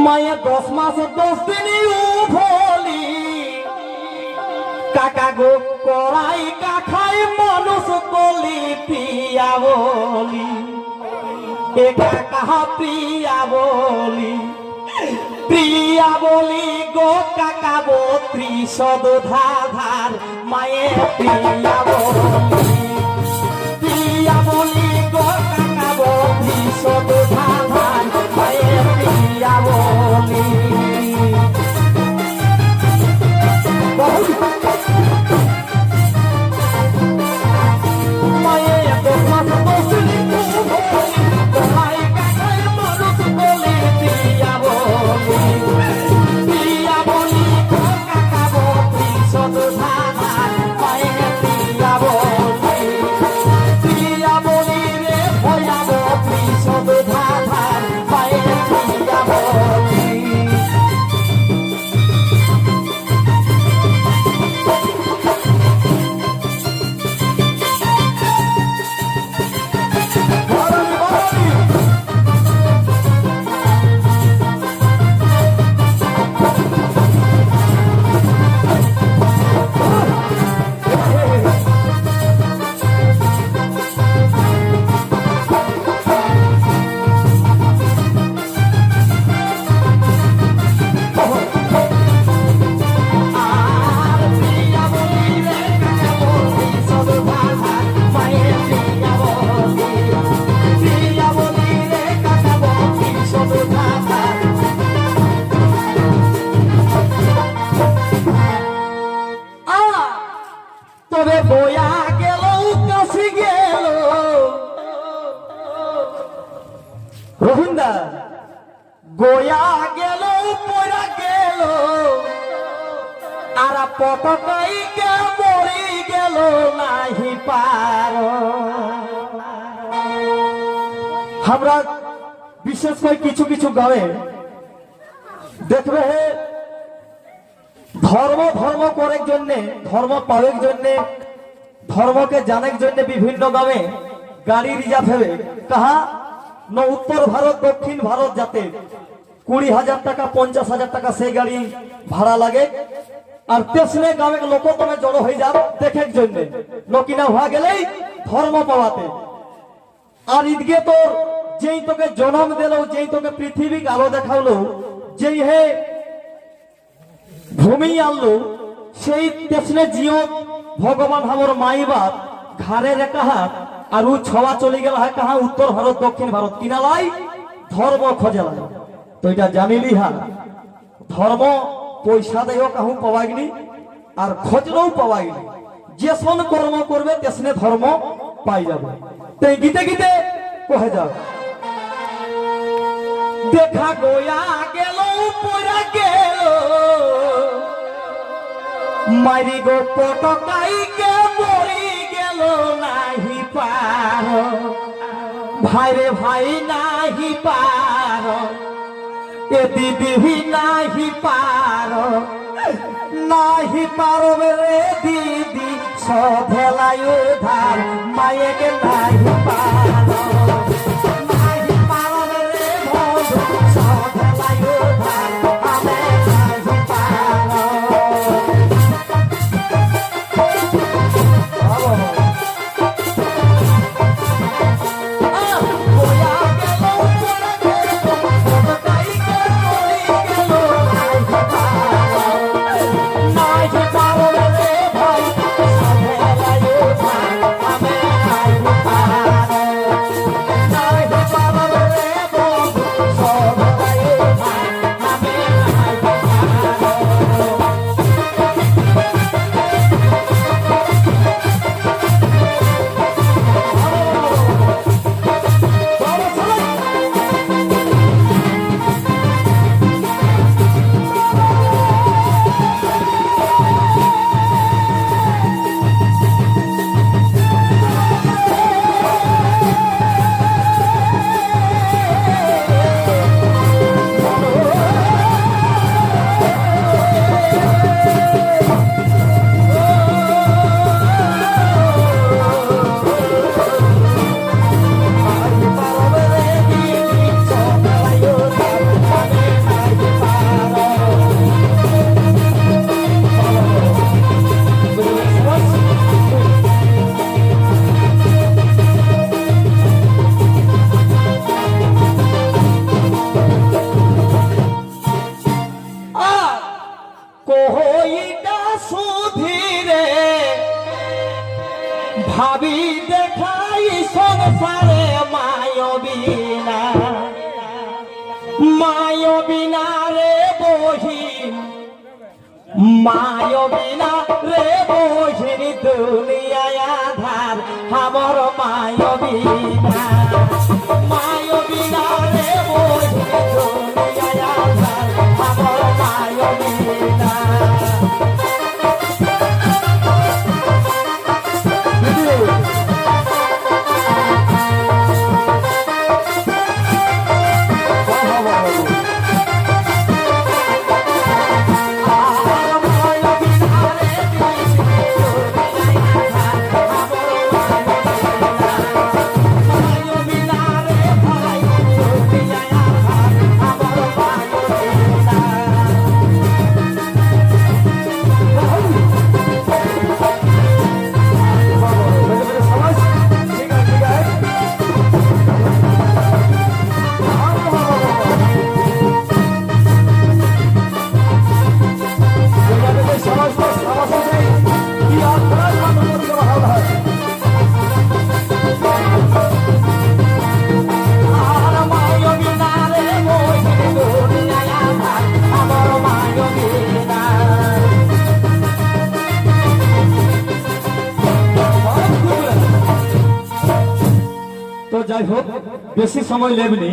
মায়ে 10 মাস 10 দিন ভোলি কাকা গো করাই কাখাই মানুষ কলি পিয়া বলি এ কাকা প্রিয়া বলি গো কাকা গো ত্রিশদ ধাধার মায়ে প্রিয়া বলি গো কাকা গো ত্রিশদ ধাধার মায়ে প্রিয়া বলি তবে বয়া গেল কাশি গেল রহিন্দা গোয়া গেল পড়া গেল আর পটকাই কে মরি গেল নাহি পার আমরা বিশেষ করে কিছু কিছু গাঁয়ে দেখবে ধর্ম ধর্ম করার জন্য ধর্ম পাওয়ার জন্য ধর্মকে জানার জন্য বিভিন্ন গ্রামে গাড়ি রিজার্ভ হবে কাহা না উত্তর ভারত দক্ষিণ ভারত যাতে 20,000 টাকা 50,000 টাকা সেই গাড়ি ভাড়া লাগে আর তেসনে গ্রামের লোক তুমি জড়ো হয়ে যাও দেখার জন্য লোকিনা হওয়া গেলেই ধর্ম পাওয়াতে আর ঈদকে তোর যেই তোকে জন্ম দিল যেই তোকে পৃথিবী আলো দেখালো যেই হে ভূমি আনলো সেই তেসনে জিও ভগবান আমার মাই বাপ ঘাড়ে রেখা হাত আর ও ছওয়া চলে গেল হয় কাহা উত্তর ভারত দক্ষিণ ভারত কিনালাই ধর্ম খোঁজাল তো এটা জানিলি হা ধর্ম পয়সা দেও কাহু পাওয়াইনি আর খোঁজলেও পাওয়াইনি যে সন কর্ম করবে তেসনে ধর্ম পাই যাবে তাই গীতে গীতে কহে যাও দেখা গোয়া গেল পড়া গেল মারি গো পটকাই কে মরি গেল নাহি পার ভাই রে ভাই নাহি পার এ দিদি নাহি পার রে দিদি সধেলাই ধার মায়ে গে নাহি পার ভাবি দেখাই সংসারে মায়বিনা মায়বিনা রে বহিন মায়বিনা রে বহিন দুনিয়ায় আধার আমার মায়বিনা মায়বিনা রে বহিন দুনিয়ায় আধার আমার মায়বিনা তো যাই হোক বেশি সময় লেবনি